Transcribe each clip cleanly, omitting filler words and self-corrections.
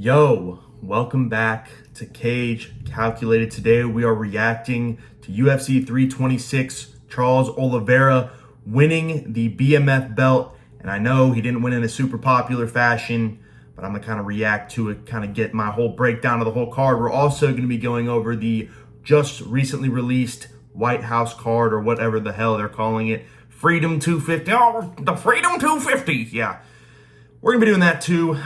Yo, welcome back to Cage Calculated. Today we are reacting to UFC 326, Charles Oliveira winning the BMF belt. And I know he didn't win in a super popular fashion, but I'm going to kind of react to it, kind of get my whole breakdown of the whole card. We're also going to be going over the just recently released White House card, or whatever the hell they're calling it. Freedom 250. Oh, the Freedom 250. Yeah, we're going to be doing that too.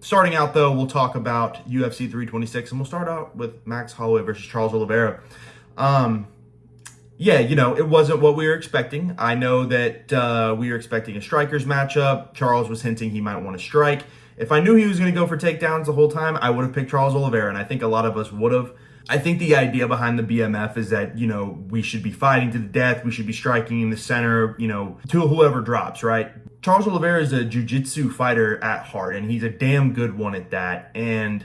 Starting out, though, we'll talk about UFC 326, and we'll start out with Max Holloway versus Charles Oliveira. Yeah, it wasn't what we were expecting. I know that we were expecting a strikers matchup. Charles was hinting he might want to strike. If I knew he was going to go for takedowns the whole time, I would have picked Charles Oliveira, and I think a lot of us would have. I think the idea behind the BMF is that, we should be fighting to the death. We should be striking in the center, to whoever drops, right? Charles Oliveira is a jiu-jitsu fighter at heart, and he's a damn good one at that. And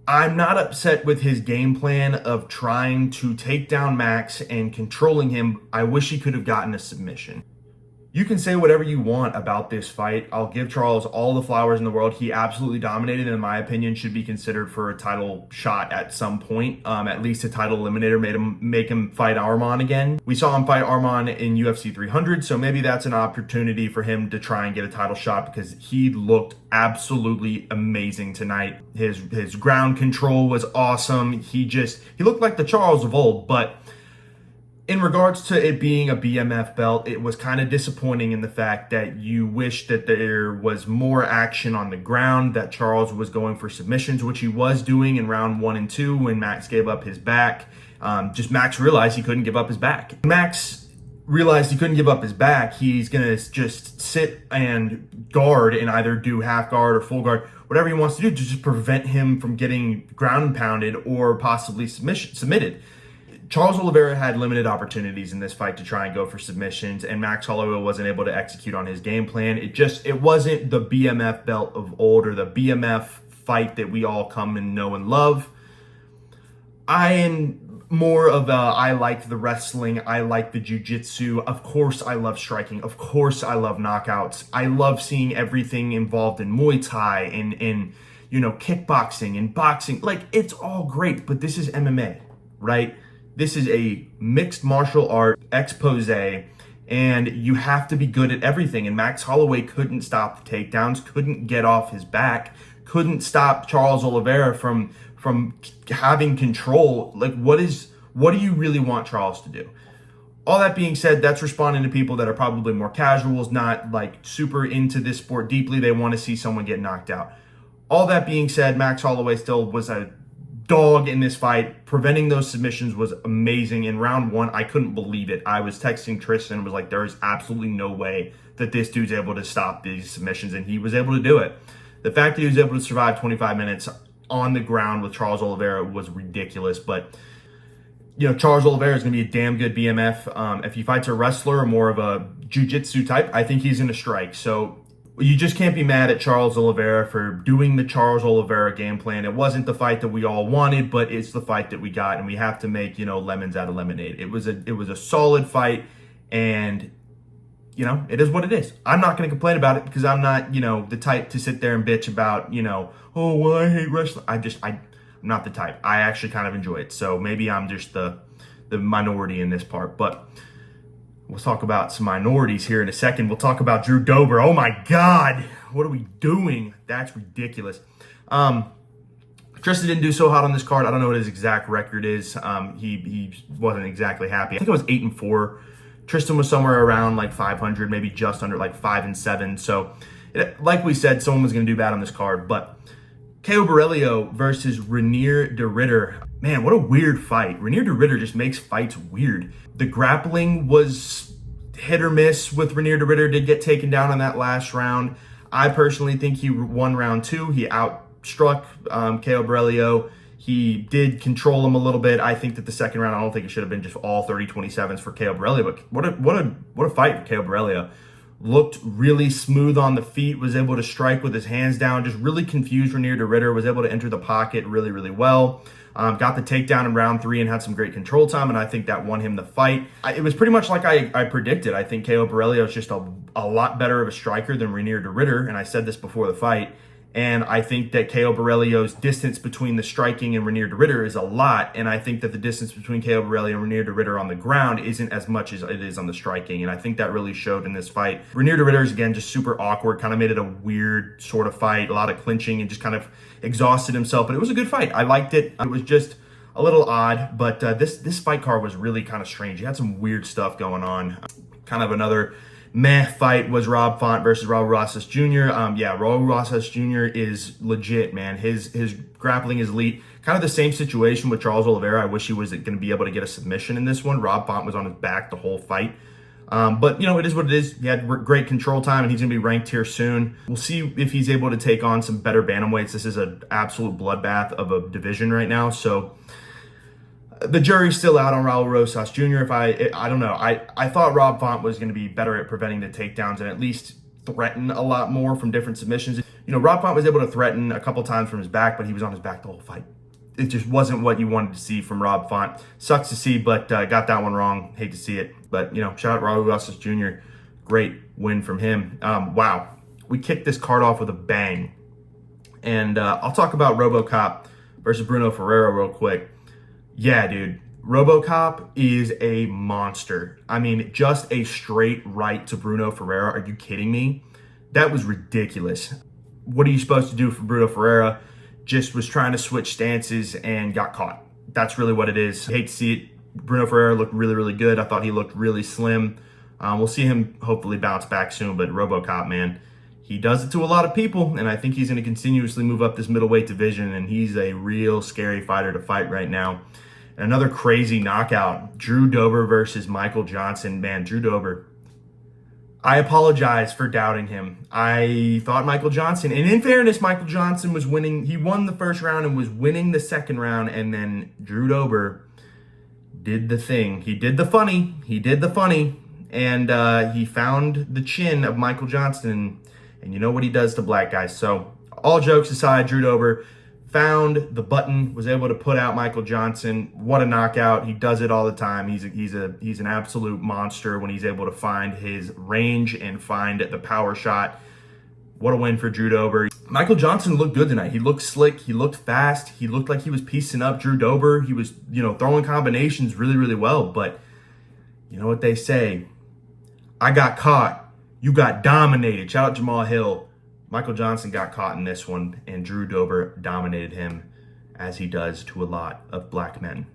I'm not upset with his game plan of trying to take down Max and controlling him. I wish he could have gotten a submission. You can say whatever you want about this fight. I'll give Charles all the flowers in the world. He absolutely dominated, and in my opinion, should be considered for a title shot at some point. At least a title eliminator make him fight Arman again. We saw him fight Arman in UFC 300, so maybe that's an opportunity for him to try and get a title shot, because he looked absolutely amazing tonight. His ground control was awesome. He looked like the Charles of old, but in regards to it being a BMF belt, it was kind of disappointing in the fact that you wish that there was more action on the ground, that Charles was going for submissions, which he was doing in round 1 and 2 when Max gave up his back. Max realized he couldn't give up his back. Max realized he couldn't give up his back. He's going to just sit and guard and either do half guard or full guard, whatever he wants to do to just prevent him from getting ground pounded or possibly submitted. Charles Oliveira had limited opportunities in this fight to try and go for submissions, and Max Holloway wasn't able to execute on his game plan. It wasn't the BMF belt of old, or the BMF fight that we all come and know and love. I am more of I like the wrestling. I like the jiu-jitsu. Of course, I love striking. Of course, I love knockouts. I love seeing everything involved in Muay Thai and kickboxing and boxing. Like, it's all great, but this is MMA, right? This is a mixed martial art expose, and you have to be good at everything. And Max Holloway couldn't stop the takedowns, couldn't get off his back, couldn't stop Charles Oliveira from having control. Like, what do you really want Charles to do? All that being said, that's responding to people that are probably more casuals, not like super into this sport deeply. They want to see someone get knocked out. All that being said, Max Holloway still was a dog in this fight. Preventing those submissions was amazing. In round 1, I couldn't believe it. I was texting Tristan and was like, there is absolutely no way that this dude's able to stop these submissions, and he was able to do it. The fact that he was able to survive 25 minutes on the ground with Charles Oliveira was ridiculous, but Charles Oliveira is going to be a damn good BMF. If he fights a wrestler or more of a jiu-jitsu type, I think he's going to strike. So you just can't be mad at Charles Oliveira for doing the Charles Oliveira game plan. It wasn't the fight that we all wanted, but it's the fight that we got, and we have to make, lemons out of lemonade. It was a solid fight, and it is what it is. I'm not going to complain about it, because I'm not, the type to sit there and bitch about, oh, well, I hate wrestling. I'm not the type. I actually kind of enjoy it. So maybe I'm just the minority in this part, but we'll talk about some minorities here in a second. We'll talk about Drew Dober. Oh my God, what are we doing? That's ridiculous. Tristan didn't do so hot on this card. I don't know what his exact record is. He wasn't exactly happy. I think it was 8-4. Tristan was somewhere around like 500, maybe just under like 5-7. So, like we said, someone was going to do bad on this card. But Caio Borrello versus Renier de Ridder. Man, what a weird fight. Renier de Ridder just makes fights weird. The grappling was hit or miss with Renier de Ridder. Did get taken down on that last round. I personally think he won round 2. He outstruck Caio Borrello. He did control him a little bit. I think that the second round, I don't think it should have been just all 30-27s for Caio Borrello. But what a fight for Caio Borrello. Looked really smooth on the feet, was able to strike with his hands down, just really confused Renier de Ridder, was able to enter the pocket really, really well. Got the takedown in round 3 and had some great control time, and I think that won him the fight. It was pretty much like I predicted. I think Caio Borrello is just a lot better of a striker than Renier de Ridder, and I said this before the fight. And I think that Caio Borrellio's distance between the striking and Renier de Ritter is a lot. And I think that the distance between Caio Borrellio and Renier de Ritter on the ground isn't as much as it is on the striking. And I think that really showed in this fight. Renier de Ritter is, again, just super awkward, kind of made it a weird sort of fight, a lot of clinching, and just kind of exhausted himself. But it was a good fight. I liked it. It was just a little odd, but this fight card was really kind of strange. You had some weird stuff going on. Kind of another meh fight was Rob Font versus Raul Rosas Jr. Yeah, Raul Rosas Jr. is legit, man. His grappling is elite. Kind of the same situation with Charles Oliveira. I wish he was going to be able to get a submission in this one. Rob Font was on his back the whole fight. But, it is what it is. He had great control time, and he's going to be ranked here soon. We'll see if he's able to take on some better bantamweights. This is an absolute bloodbath of a division right now. So the jury's still out on Raul Rosas Jr. I don't know. I thought Rob Font was going to be better at preventing the takedowns and at least threaten a lot more from different submissions. Rob Font was able to threaten a couple times from his back, but he was on his back the whole fight. It just wasn't what you wanted to see from Rob Font. Sucks to see, but got that one wrong. Hate to see it. But, shout out Raul Rosas Jr. Great win from him. Wow. We kicked this card off with a bang. And I'll talk about RoboCop versus Bruno Ferreira real quick. Yeah, dude. RoboCop is a monster. I mean, just a straight right to Bruno Ferreira. Are you kidding me? That was ridiculous. What are you supposed to do for Bruno Ferreira? Just was trying to switch stances and got caught. That's really what it is. I hate to see it. Bruno Ferreira looked really, really good. I thought he looked really slim. We'll see him hopefully bounce back soon, but RoboCop, man, he does it to a lot of people, and I think he's going to continuously move up this middleweight division, and he's a real scary fighter to fight right now. And another crazy knockout, Drew Dober versus Michael Johnson. Man, Drew Dober, I apologize for doubting him. I thought Michael Johnson, and in fairness, Michael Johnson was winning. He won the first round and was winning the second round, and then Drew Dober did the thing. He did the funny. And he found the chin of Michael Johnson, and you know what he does to black guys. So all jokes aside, Drew Dober found the button, was able to put out Michael Johnson. What a knockout. He does it all the time. He's an absolute monster when he's able to find his range and find the power shot. What a win for Drew Dober. Michael Johnson looked good tonight. He looked slick. He looked fast. He looked like he was piecing up Drew Dober. He was, throwing combinations really, really well. But you know what they say? I got caught. You got dominated. Shout out Jamal Hill. Michael Johnson got caught in this one, and Drew Dober dominated him, as he does to a lot of black men.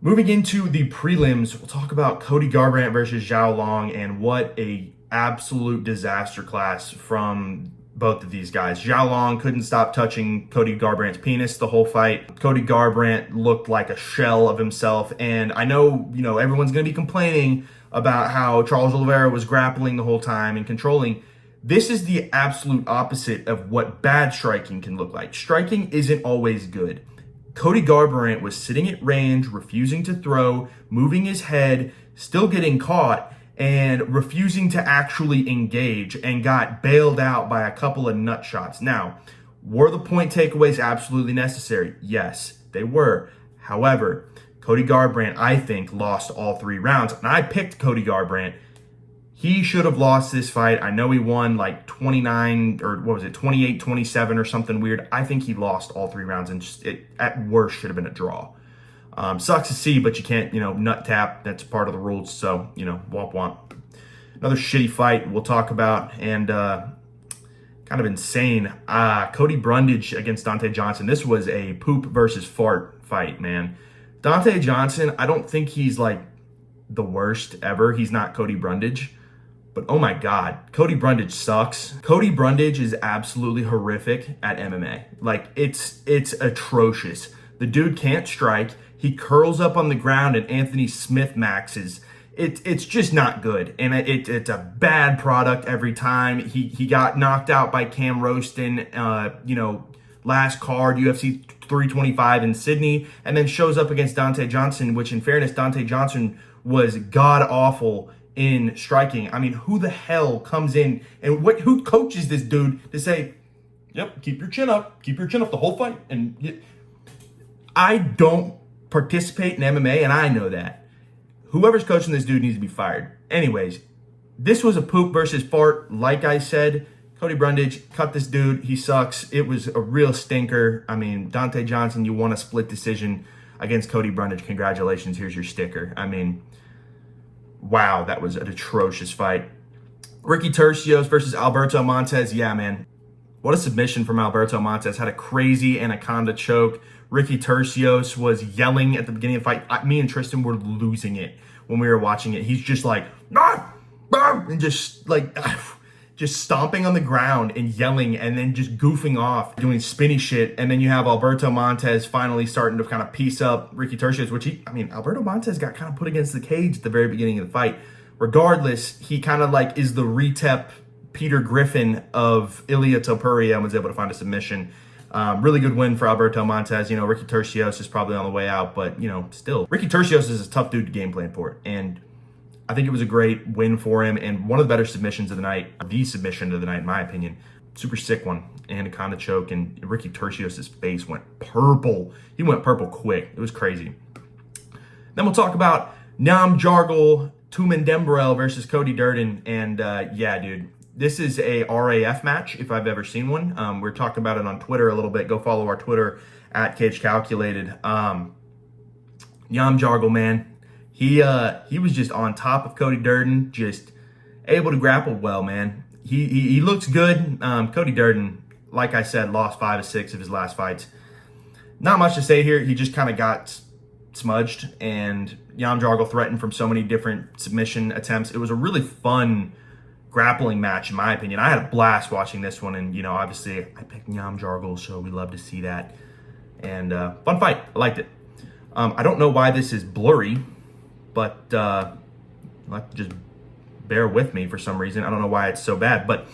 Moving into the prelims, we'll talk about Cody Garbrandt versus Zhao Long, and what a absolute disaster class from both of these guys. Zhao Long couldn't stop touching Cody Garbrandt's penis the whole fight. Cody Garbrandt looked like a shell of himself, and I know, everyone's going to be complaining about how Charles Oliveira was grappling the whole time and controlling. This is the absolute opposite of what bad striking can look like. Striking isn't always good. Cody Garbrandt was sitting at range, refusing to throw, moving his head, still getting caught, and refusing to actually engage, and got bailed out by a couple of nut shots. Now, were the point takeaways absolutely necessary? Yes, they were. However, Cody Garbrandt, I think, lost all 3 rounds, and I picked Cody Garbrandt. He should have lost this fight. I know he won like 28-27 or something weird. I think he lost all 3 rounds, and it at worst should have been a draw. Sucks to see, but you can't, nut tap. That's part of the rules. So, womp womp. Another shitty fight we'll talk about, and kind of insane. Cody Brundage against Dante Johnson. This was a poop versus fart fight, man. Dante Johnson, I don't think he's like the worst ever. He's not Cody Brundage. But oh my God, Cody Brundage sucks. Cody Brundage is absolutely horrific at MMA. Like, it's atrocious. The dude can't strike. He curls up on the ground and Anthony Smith maxes. It's just not good. And it's a bad product every time. He got knocked out by Cam Roston, last card, UFC 325 in Sydney, and then shows up against Dante Johnson, which in fairness, Dante Johnson was god-awful in striking. I mean, who the hell comes in and who coaches this dude to say, yep, keep your chin up the whole fight? And I don't participate in MMA, and I know that. Whoever's coaching this dude needs to be fired. Anyways, this was a poop versus fart. Like I said, Cody Brundage cut this dude. He sucks. It was a real stinker. I mean, Dante Johnson, you won a split decision against Cody Brundage. Congratulations. Here's your sticker. I mean, wow, that was an atrocious fight. Ricky Tercios versus Alberto Montez. Yeah, man. What a submission from Alberto Montez. Had a crazy anaconda choke. Ricky Tercios was yelling at the beginning of the fight. Me and Tristan were losing it when we were watching it. He's just like, ah, ah, and just like, just stomping on the ground and yelling and then just goofing off, doing spinny shit. And then you have Alberto Montez finally starting to kind of piece up Ricky Tercios, which Alberto Montez got kind of put against the cage at the very beginning of the fight. Regardless, he kind of like is the retep Peter Griffin of Ilia Topuria and was able to find a submission. Really good win for Alberto Montez. Ricky Tercios is probably on the way out, but, still. Ricky Tercios is a tough dude to game plan for. And I think it was a great win for him and one of the better submissions of the night. The submission of the night, in my opinion. Super sick one. Anaconda choke, and Ricky Tercios' face went purple. He went purple quick. It was crazy. Then we'll talk about Nam Jargal Tumendembrel versus Cody Durden. And yeah, dude. This is a RAF match, if I've ever seen one. We're talking about it on Twitter a little bit. Go follow our Twitter at Cage Calculated. Nam Jargal, man. He was just on top of Cody Durden, just able to grapple well, man. He looks good. Cody Durden, like I said, lost 5 of 6 of his last fights. Not much to say here. He just kind of got smudged, and Nam Jargal threatened from so many different submission attempts. It was a really fun grappling match, in my opinion. I had a blast watching this one, and, obviously I picked Nam Jargal, so we love to see that. And fun fight. I liked it. I don't know why this is blurry, but just bear with me for some reason. I don't know why it's so bad, but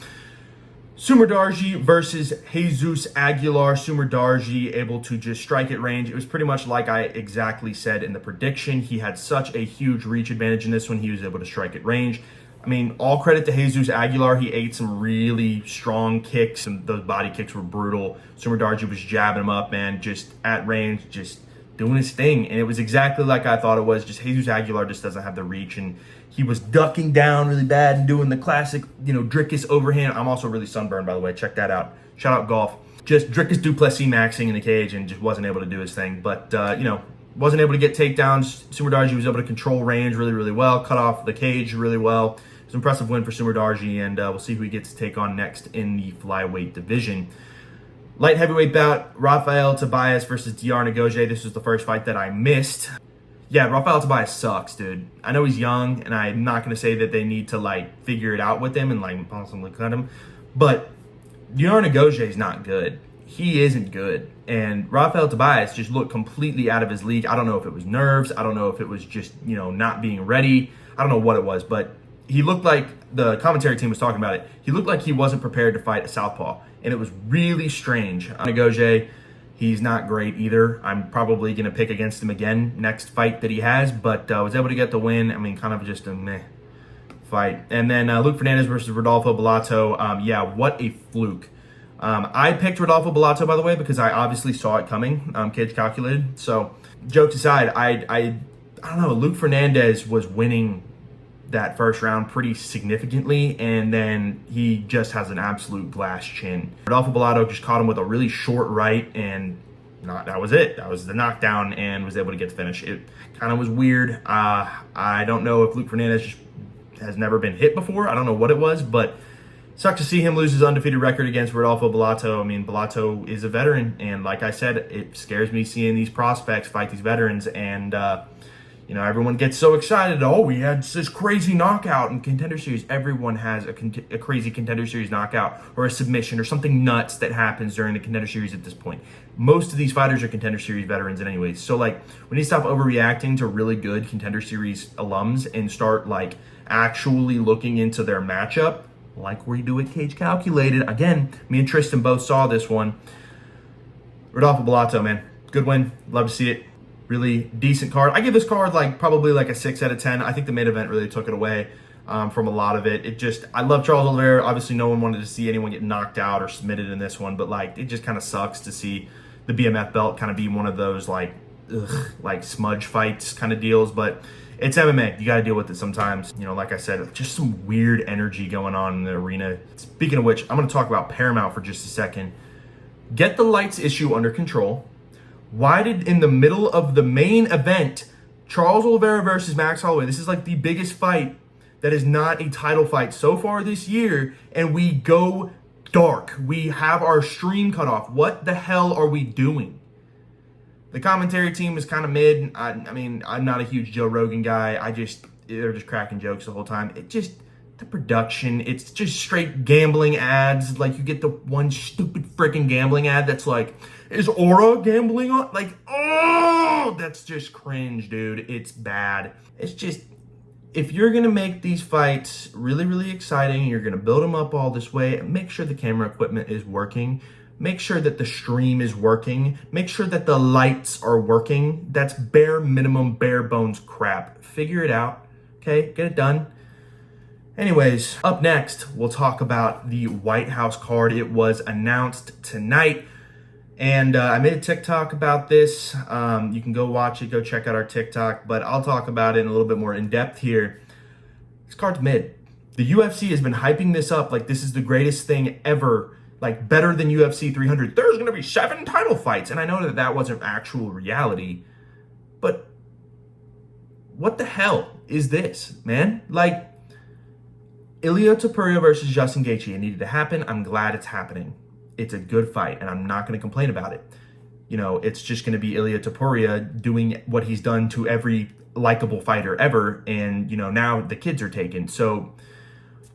Sumer Darji versus Jesus Aguilar. Sumer Darji able to just strike at range. It was pretty much like I exactly said in the prediction. He had such a huge reach advantage in this one. He was able to strike at range. I mean, all credit to Jesus Aguilar. He ate some really strong kicks, and those body kicks were brutal. Sumer Darji was jabbing him up, man, just at range, just doing his thing. And it was exactly like I thought it was. Just Jesus Aguilar just doesn't have the reach, and he was ducking down really bad and doing the classic, Drickus overhand. I'm also really sunburned, by the way. Check that out. Shout out golf. Just Drickus Duplessis maxing in the cage and just wasn't able to do his thing. But, wasn't able to get takedowns. Sumer Darji was able to control range really, really well, cut off the cage really well. It's an impressive win for Sumer Darji, and we'll see who he gets to take on next in the flyweight division. Light heavyweight bout, Rafael Tobias versus DR Ngozi. This was the first fight that I missed. Yeah, Rafael Tobias sucks, dude. I know he's young, and I'm not going to say that they need to, figure it out with him and, possibly cut him. But DR Ngozi is not good. He isn't good. And Rafael Tobias just looked completely out of his league. I don't know if it was nerves. I don't know if it was just, not being ready. I don't know what it was, but he looked like, the commentary team was talking about it, he looked like he wasn't prepared to fight a southpaw. And it was really strange. Ngozi, he's not great either. I'm probably going to pick against him again next fight that he has, but was able to get the win. I mean, kind of just a meh fight. And then Luke Fernandez versus Rodolfo Bellato. Yeah, what a fluke. I picked Rodolfo Bellato, by the way, because I obviously saw it coming, Cage Calculated. So, jokes aside, I don't know, Luke Fernandez was winning that first round pretty significantly, and then he just has an absolute glass chin. Rodolfo Bellato just caught him with a really short right, and that was it. That was the knockdown, and was able to get the finish. It kind of was weird. I don't know if Luke Fernandez just has never been hit before. I don't know what it was, but sucked to see him lose his undefeated record against Rodolfo Bellato. I mean, Bellato is a veteran, and like I said, it scares me seeing these prospects fight these veterans, and everyone gets so excited. Oh, we had this crazy knockout in Contender Series. Everyone has a crazy Contender Series knockout or a submission or something nuts that happens during the Contender Series at this point. Most of these fighters are Contender Series veterans anyways. So, we need to stop overreacting to really good Contender Series alums and start, actually looking into their matchup like we do at Cage Calculated. Again, me and Tristan both saw this one. Rodolfo Bellato, man. Good win. Love to see it. Really decent card. I give this card probably a 6 out of 10. I think the main event really took it away from a lot of it. I love Charles Oliveira. Obviously, no one wanted to see anyone get knocked out or submitted in this one, but it just kind of sucks to see the BMF belt kind of be one of those smudge fights kind of deals. But It's MMA. You got to deal with it sometimes. You know, like I said, just some weird energy going on in the arena. Speaking of which, I'm going to talk about Paramount for just a second. Get the lights issue under control. Why did, in the middle of the main event, Charles Oliveira versus Max Holloway, this is like the biggest fight that is not a title fight so far this year, and we go dark. We have our stream cut off. What the hell are we doing? The commentary team is kind of mid. I mean, I'm not a huge Joe Rogan guy. They're just cracking jokes the whole time. The production, it's just straight gambling ads. Like, you get the one stupid freaking gambling ad that's like, is Aura gambling on? Like, oh, that's just cringe, dude. It's bad. It's just, if you're going to make these fights really, really exciting, you're going to build them up all this way, make sure the camera equipment is working. Make sure that the stream is working. Make sure that the lights are working. That's bare minimum, bare bones crap. Figure it out, okay? Get it done. Anyways, up next, we'll talk about the White House card. It was announced tonight, and I made a TikTok about this. You can go watch it, go check out our TikTok, but I'll talk about it in a little bit more in depth here. This card's mid. The UFC has been hyping this up like this is the greatest thing ever, like better than UFC 300. There's going to be 7 title fights, and I know that that wasn't actual reality, but what the hell is this, man? Like, Ilia Topuria versus Justin Gaethje, it needed to happen. I'm glad it's happening. It's a good fight, and I'm not going to complain about it. You know, it's just going to be Ilia Topuria doing what he's done to every likable fighter ever, and, you know, now the kids are taken. So,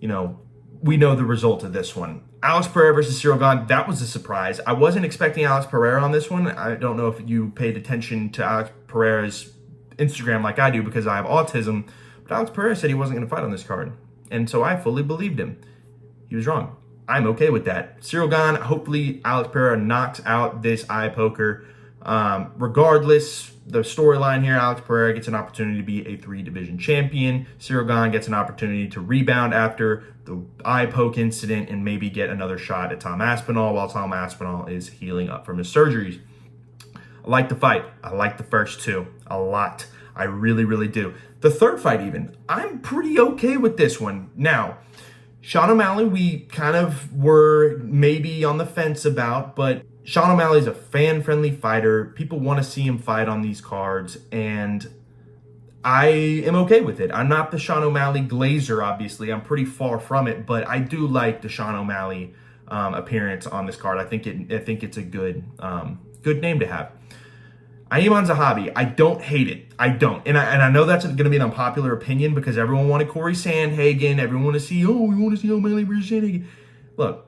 you know, we know the result of this one. Alex Pereira versus Cyril Gane, that was a surprise. I wasn't expecting Alex Pereira on this one. I don't know if you paid attention to Alex Pereira's Instagram like I do because I have autism, but Alex Pereira said he wasn't going to fight on this card. And so I fully believed him. He was wrong. I'm okay with that. Cyril Gane, hopefully Alex Pereira knocks out this eye poker. Regardless, the storyline here, Alex Pereira gets an opportunity to be a 3-division champion. Cyril Gane gets an opportunity to rebound after the eye poke incident and maybe get another shot at Tom Aspinall while Tom Aspinall is healing up from his surgeries. I like the fight. I like the first 2 a lot. I really, really do. The third fight even, I'm pretty okay with this one. Now, Sean O'Malley, we kind of were maybe on the fence about, but Sean O'Malley is a fan-friendly fighter. People want to see him fight on these cards, and I am okay with it. I'm not the Sean O'Malley glazer, obviously. I'm pretty far from it, but I do like the Sean O'Malley appearance on this card. I think it's a good name to have. Ayman Zahabi, I don't hate it. I don't. And I know that's going to be an unpopular opinion because everyone wanted Corey Sandhagen. Everyone want to see, we want to see O'Malley versus Sandhagen. Look,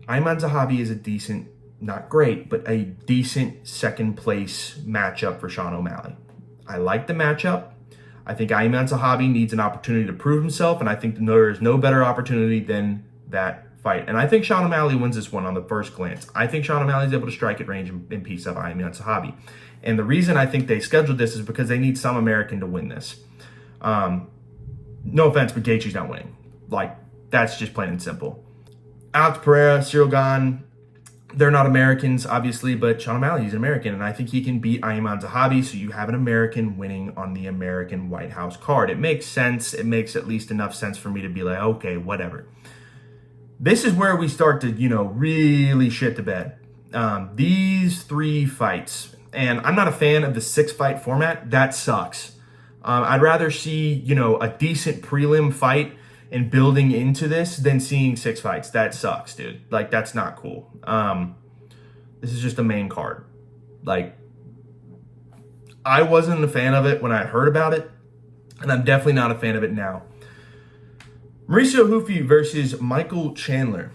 Ayman Zahabi is a decent, not great, but a decent second place matchup for Sean O'Malley. I like the matchup. I think Ayman Zahabi needs an opportunity to prove himself, and I think there is no better opportunity than that fight. And I think Sean O'Malley wins this one on the first glance. I think Sean O'Malley is able to strike at range and piece up Ayman Zahabi. And the reason I think they scheduled this is because they need some American to win this. No offense, but Gaethje's not winning. Like, that's just plain and simple. Alex Pereira, Cyril Gane, they're not Americans, obviously, but Sean O'Malley is an American, and I think he can beat Ayman Zahabi, so you have an American winning on the American White House card. It makes sense. It makes at least enough sense for me to be like, okay, whatever. This is where we start to, really shit the bed. These 3 fights, and I'm not a fan of the 6-fight format. That sucks. I'd rather see, a decent prelim fight and building into this than seeing 6 fights. That sucks, dude. Like, that's not cool. This is just a main card. Like, I wasn't a fan of it when I heard about it, and I'm definitely not a fan of it now. Mauricio Hufi versus Michael Chandler.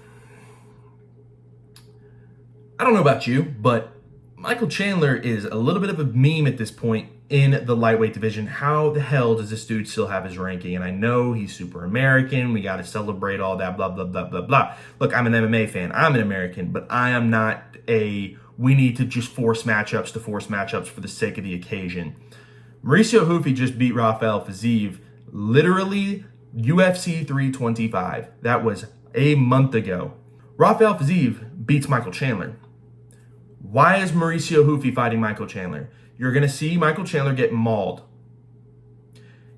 I don't know about you, but Michael Chandler is a little bit of a meme at this point in the lightweight division. How the hell does this dude still have his ranking? And I know he's super American. We got to celebrate all that, blah, blah, blah, blah, blah. Look, I'm an MMA fan. I'm an American, but I am not we need to just force matchups for the sake of the occasion. Mauricio Hufi just beat Rafael Fiziev literally UFC 325. That was a month ago. Rafael Fiziev beats Michael Chandler. Why is Mauricio Hufi fighting Michael Chandler? You're going to see Michael Chandler get mauled.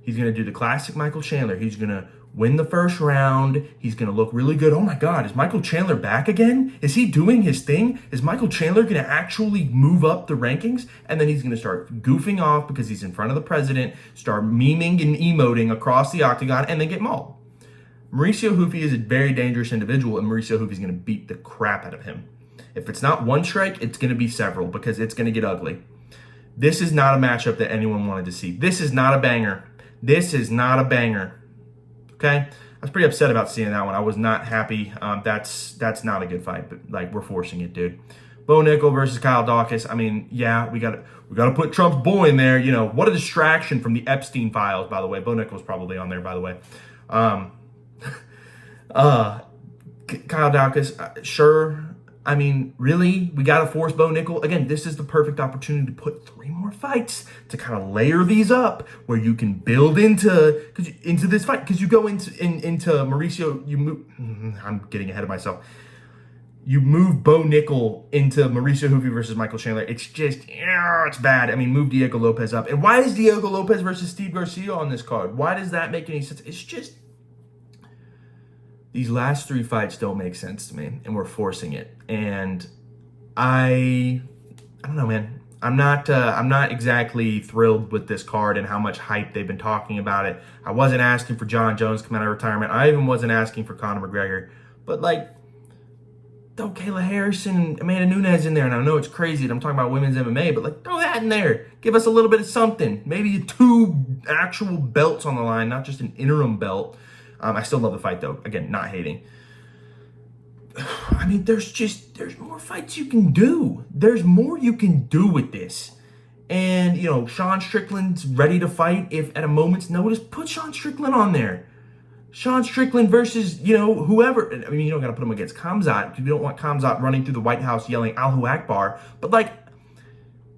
He's going to do the classic Michael Chandler. He's going to win the first round. He's going to look really good. Oh my God, is Michael Chandler back again? Is he doing his thing? Is Michael Chandler going to actually move up the rankings? And then he's going to start goofing off because he's in front of the president, start memeing and emoting across the octagon, and then get mauled. Mauricio Hoofy is a very dangerous individual, and Mauricio Hoofy is going to beat the crap out of him. If it's not one strike, it's going to be several because it's going to get ugly. This is not a matchup that anyone wanted to see. This is not a banger. This is not a banger. Okay? I was pretty upset about seeing that one. I was not happy. That's not a good fight, but like we're forcing it, dude. Bo Nickel versus Kyle Dawkins. I mean, yeah, we got to put Trump's boy in there. You know, what a distraction from the Epstein files, by the way. Bo Nickel's probably on there, by the way. Kyle Dawkins, sure. I mean, really? We got to force Bo Nickel? Again, this is the perfect opportunity to put 3 more fights to kind of layer these up where you can build into this fight. Because you go into Mauricio, you move... I'm getting ahead of myself. You move Bo Nickel into Mauricio Hoofy versus Michael Chandler. It's just, it's bad. I mean, move Diego Lopez up. And why is Diego Lopez versus Steve Garcia on this card? Why does that make any sense? It's just... These last 3 fights don't make sense to me, and we're forcing it. And I don't know, man. I'm not exactly thrilled with this card and how much hype they've been talking about it. I wasn't asking for John Jones coming out of retirement. I even wasn't asking for Conor McGregor. But like, throw Kayla Harrison and Amanda Nunes in there. And I know it's crazy that I'm talking about women's MMA, but like, throw that in there. Give us a little bit of something. Maybe 2 actual belts on the line, not just an interim belt. I still love the fight, though. Again, not hating. I mean, there's more fights you can do. There's more you can do with this. And, you know, Sean Strickland's ready to fight. If at a moment's notice, put Sean Strickland on there. Sean Strickland versus, you know, whoever. I mean, you don't got to put him against Khamzat because you don't want Khamzat running through the White House yelling Allahu Akbar. But, like,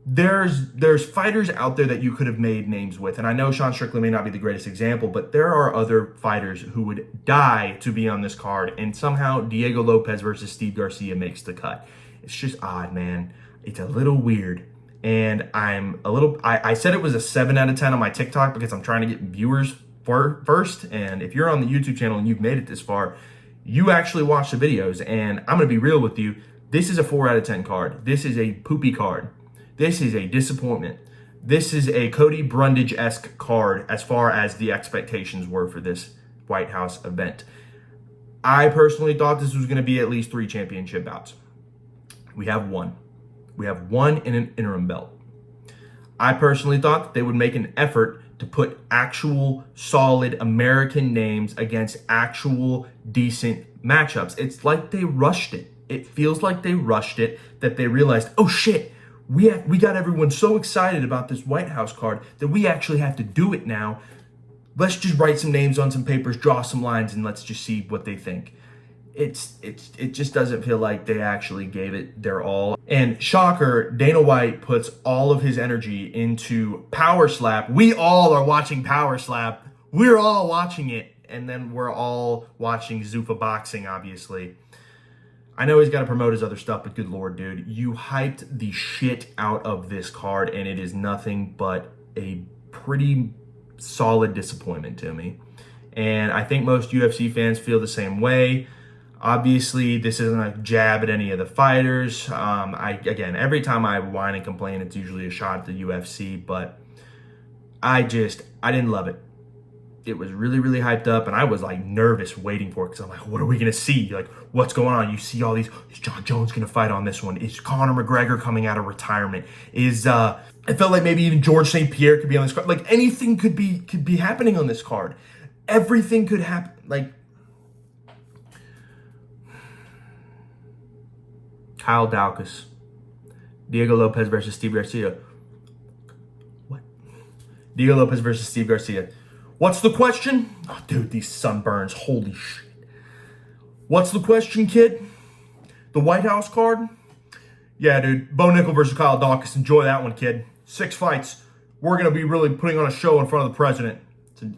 there's fighters out there that you could have made names with. And I know Sean Strickland may not be the greatest example, but there are other fighters who would die to be on this card. And somehow Diego Lopez versus Steve Garcia makes the cut. It's just odd, man. It's a little weird. And I said it was a 7 out of 10 on my TikTok because I'm trying to get viewers first. And if you're on the YouTube channel and you've made it this far, you actually watch the videos. And I'm going to be real with you. This is a 4 out of 10 card. This is a poopy card. This is a disappointment. This is a Cody Brundage-esque card as far as the expectations were for this White House event. I personally thought this was going to be at least 3 championship bouts. We have 1. We have 1 in an interim belt. I personally thought that they would make an effort to put actual solid American names against actual decent matchups. It's like they rushed it. It feels like they rushed it, that they realized, oh shit, we got everyone so excited about this White House card that we actually have to do it now. Let's just write some names on some papers, draw some lines, and let's just see what they think. It just doesn't feel like they actually gave it their all. And shocker, Dana White puts all of his energy into Power Slap. We all are watching Power Slap. We're all watching it. And then we're all watching Zuffa Boxing, obviously. I know he's got to promote his other stuff, but good Lord, dude. You hyped the shit out of this card, and it is nothing but a pretty solid disappointment to me. And I think most UFC fans feel the same way. Obviously, this isn't a jab at any of the fighters. Again, every time I whine and complain, it's usually a shot at the UFC, but I didn't love it. It was really, really hyped up, and I was like nervous waiting for it because I'm like, what are we going to see? Like, what's going on? You see all these, is John Jones going to fight on this one? Is Conor McGregor coming out of retirement? I felt like maybe even George St. Pierre could be on this card. Like, anything could be happening on this card. Everything could happen. Like, Kyle Dawkins, Diego Lopez versus Steve Garcia. What? Diego Lopez versus Steve Garcia. What's the question? Oh, dude, these sunburns. Holy shit. What's the question, kid? The White House card? Yeah, dude. Bo Nickel versus Kyle Dawkins. Enjoy that one, kid. 6 fights. We're going to be really putting on a show in front of the president.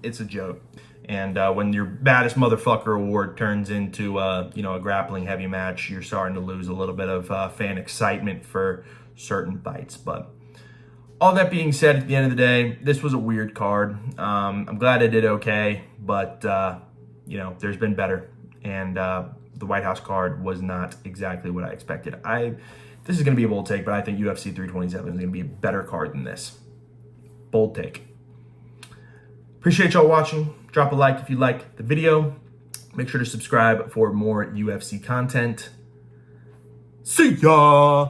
It's a joke. And when your baddest motherfucker award turns into, a grappling heavy match, you're starting to lose a little bit of fan excitement for certain fights. But all that being said, at the end of the day, this was a weird card. I'm glad I did okay, but there's been better, and the White House card was not exactly what I expected. This is going to be a bold take, but I think UFC 327 is going to be a better card than this. Bold take. Appreciate y'all watching. Drop a like if you liked the video. Make sure to subscribe for more UFC content. See ya!